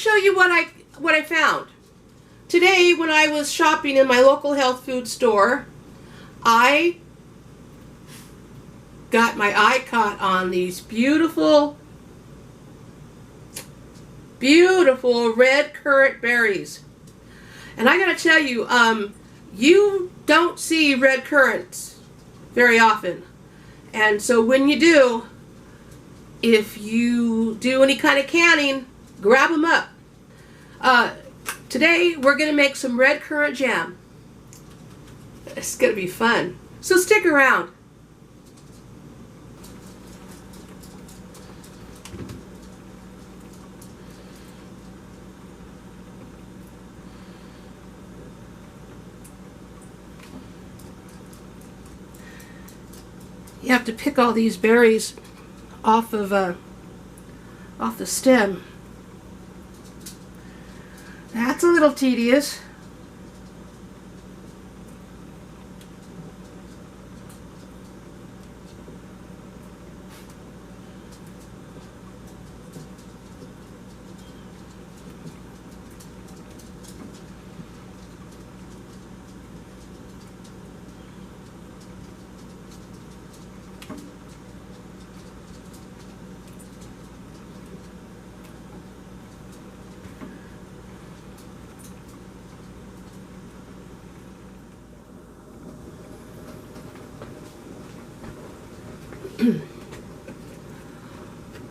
show you what I found. Today, when I was shopping in my local health food store, I got my eye caught on these beautiful, beautiful red currant berries. And I gotta tell you, you don't see red currants very often. And so when you do, if you do any kind of canning, grab them up. Today we're going to make some red currant jam. It's going to be fun. So stick around. You have to pick all these berries off the stem. That's a little tedious.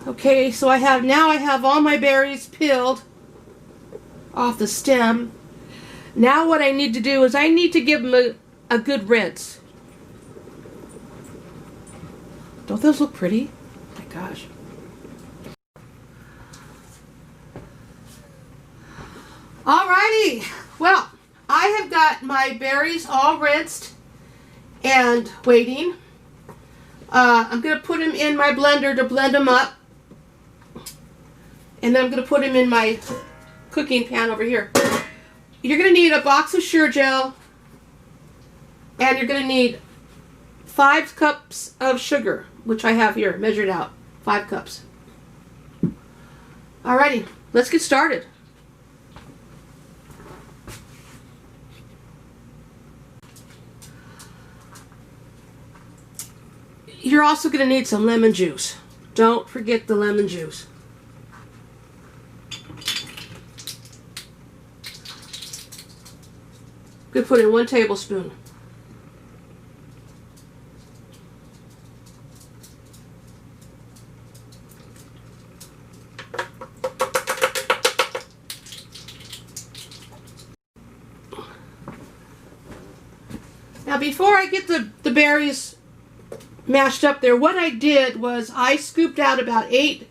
Okay, so I have all my berries peeled off the stem. Now what I need to do is I need to give them a good rinse. Don't those look pretty? Oh my gosh. Alrighty, well, I have got my berries all rinsed and waiting. I'm going to put them in my blender to blend them up. And then I'm going to put them in my cooking pan over here. You're going to need a box of Sure Gel. And you're going to need 5 cups of sugar, which I have here, measured out. 5 cups. Alrighty, let's get started. You're also going to need some lemon juice. Don't forget the lemon juice. I'm going to put in 1 tablespoon. Now before I get the berries mashed up there, what I did was I scooped out about 8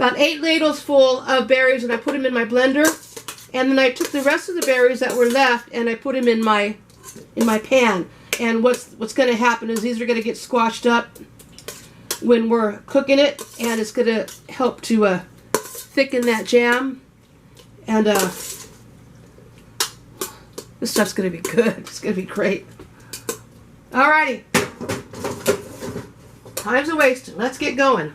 ladles full of berries, and I put them in my blender. And then I took the rest of the berries that were left and I put them in my pan. And what's going to happen is these are going to get squashed up when we're cooking it, and it's going to help to thicken that jam. And this stuff's going to be good. It's going to be great. Alrighty. Time's a wasting. Let's get going.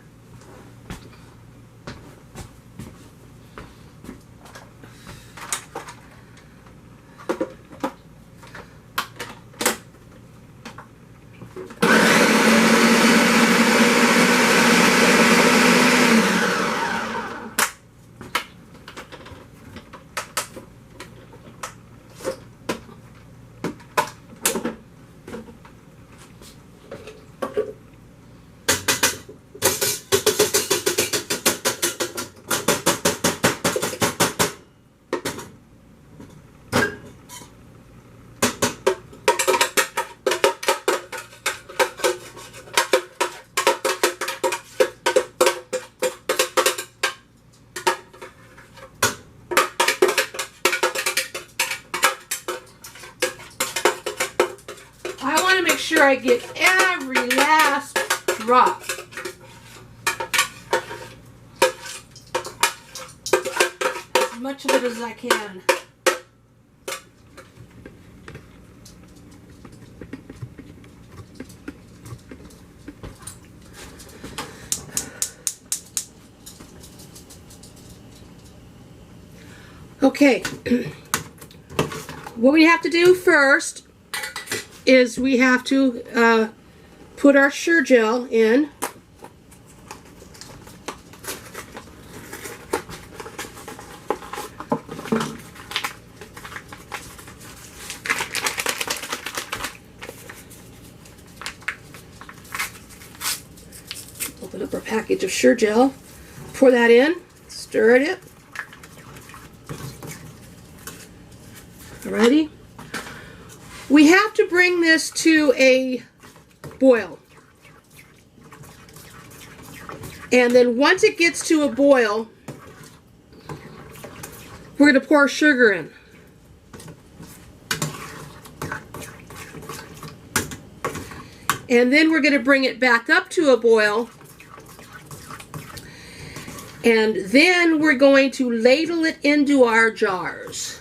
Make sure I get every last drop. As much of it as I can. Okay, what we have to do first is we have to put our Sure Gel in. Open up our package of Sure Gel, pour that in, stir it. Alrighty. We have to bring this to a boil. And then once it gets to a boil, we're going to pour sugar in. And then we're going to bring it back up to a boil. And then we're going to ladle it into our jars,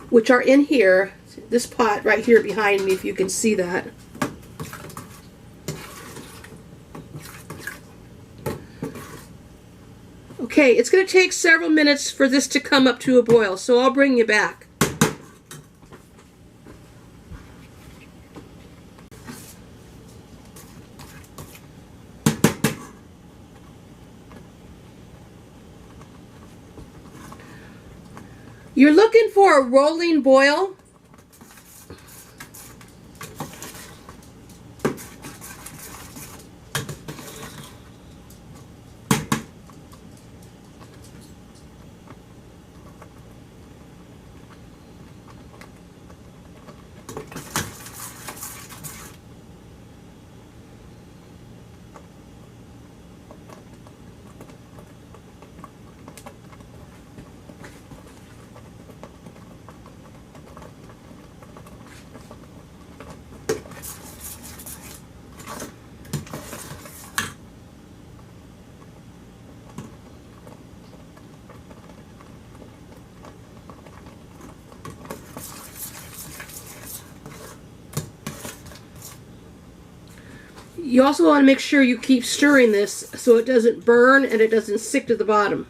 which are in here, this pot right here behind me, if you can see that. Okay, it's going to take several minutes for this to come up to a boil, so I'll bring you back. You're looking for a rolling boil. You also want to make sure you keep stirring this so it doesn't burn and it doesn't stick to the bottom.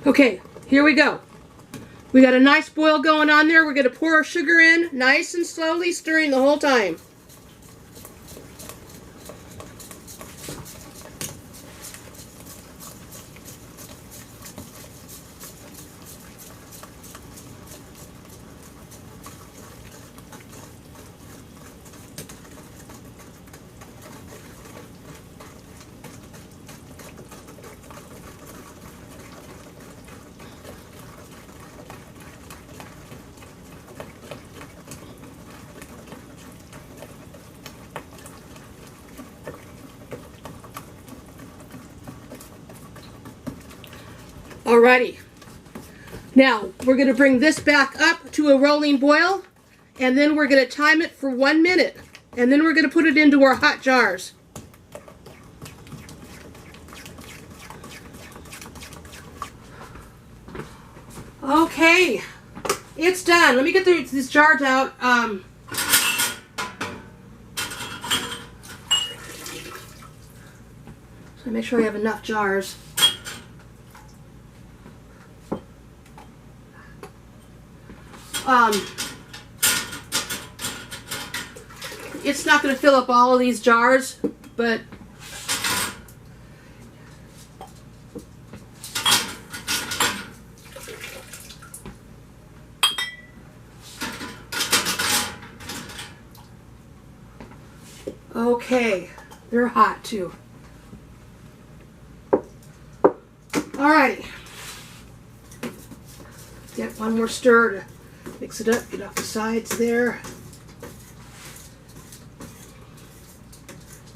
Okay, here we go. We got a nice boil going on there. We're going to pour our sugar in nice and slowly, stirring the whole time. Alrighty, now we're going to bring this back up to a rolling boil, and then we're going to time it for 1 minute, and then we're going to put it into our hot jars. Okay, it's done. Let me get these jars out. So make sure I have enough jars. It's not going to fill up all of these jars, but okay, they're hot too. Alrighty. Get one more stir to mix it up, get off the sides there.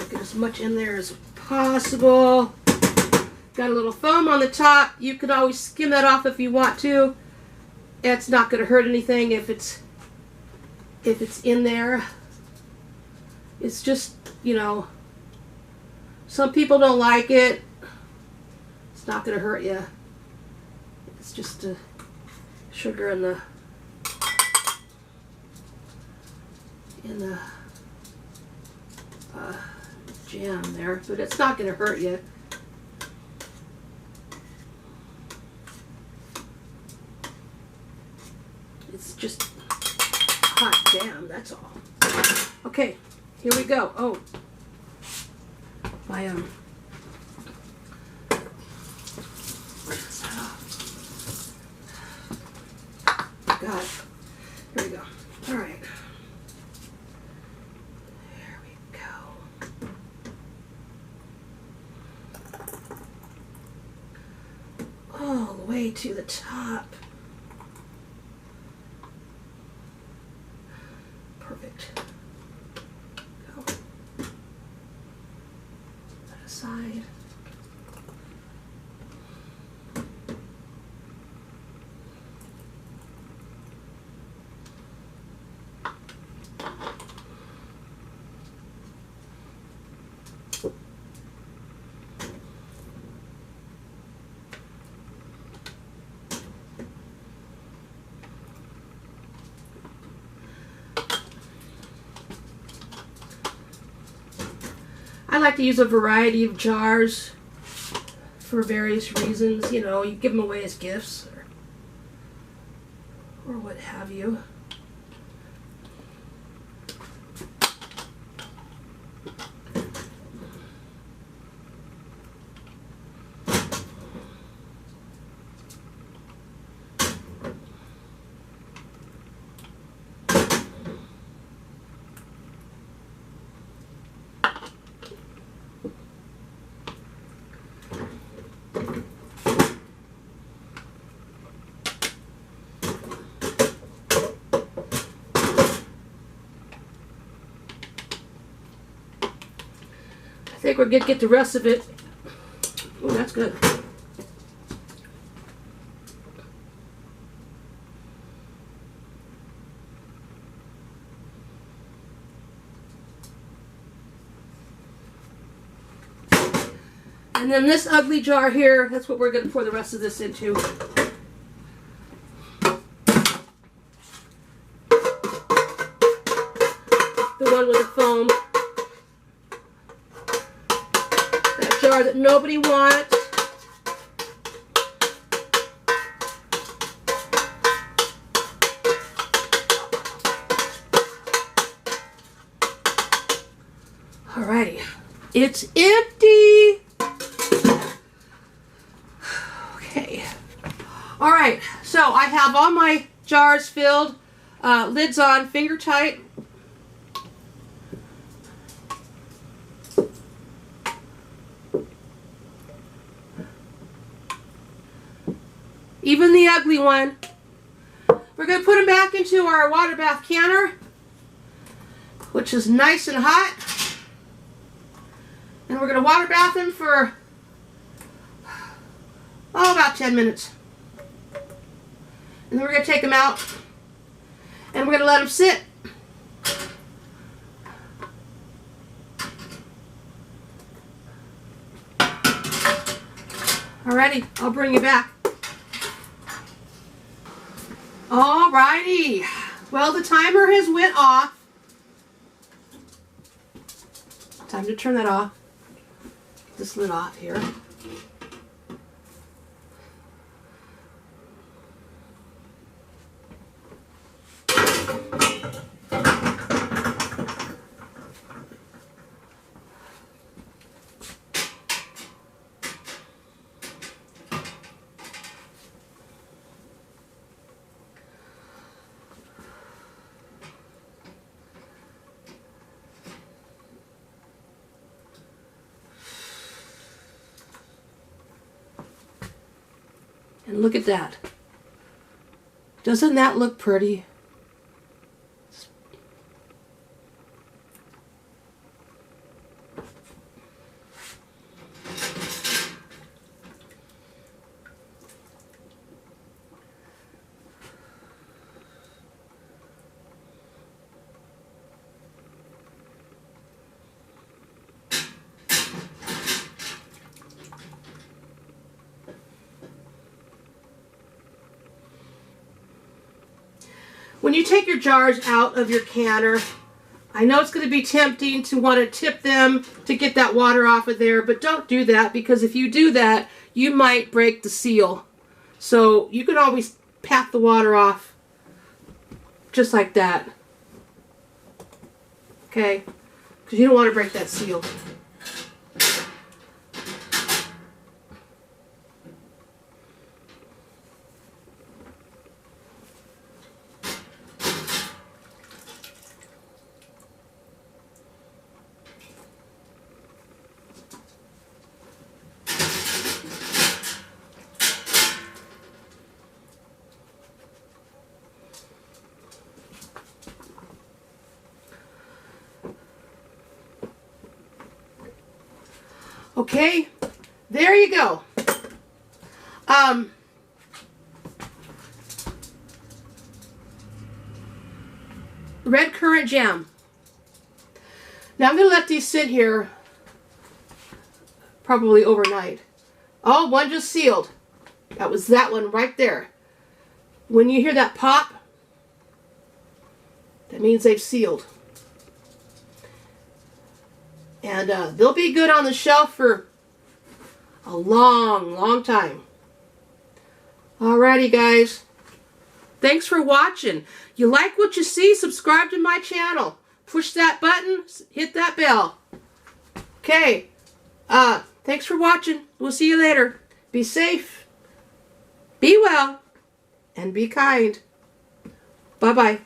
Get as much in there as possible. Got a little foam on the top. You can always skim that off if you want to. It's not going to hurt anything if it's in there. It's just, you know, some people don't like it. It's not going to hurt you. It's just sugar in the jam there, but it's not going to hurt you. It's just hot jam, that's all. Okay, here we go. Oh, my God, here we go. All right, there we go. All the way to the top. Perfect. Go. That aside. I like to use a variety of jars for various reasons. You know, you give them away as gifts or what have you. I think we're going to get the rest of it. Oh, that's good. And then this ugly jar here, that's what we're going to pour the rest of this into. The one with the foam. Jar that nobody wants. Alrighty, it's empty. Okay. Alright, so I have all my jars filled, lids on, finger tight. Even the ugly one. We're going to put them back into our water bath canner, which is nice and hot. And we're going to water bath them for, about 10 minutes. And then we're going to take them out and we're going to let them sit. Alrighty, I'll bring you back. Alrighty, well, the timer has went off. Time to turn that off. Get this lid off here. And look at that. Doesn't that look pretty? When you take your jars out of your canner, I know it's going to be tempting to want to tip them to get that water off of there, but don't do that, because if you do that, you might break the seal. So you can always pat the water off just like that. Okay? Because you don't want to break that seal. Okay, there you go. Red Currant Jam. Now I'm going to let these sit here probably overnight. Oh, one just sealed. That was that one right there. When you hear that pop, that means they've sealed. And they'll be good on the shelf for a long, long time. Alrighty, guys. Thanks for watching. You like what you see? Subscribe to my channel. Push that button. Hit that bell. Okay. Thanks for watching. We'll see you later. Be safe. Be well. And be kind. Bye-bye.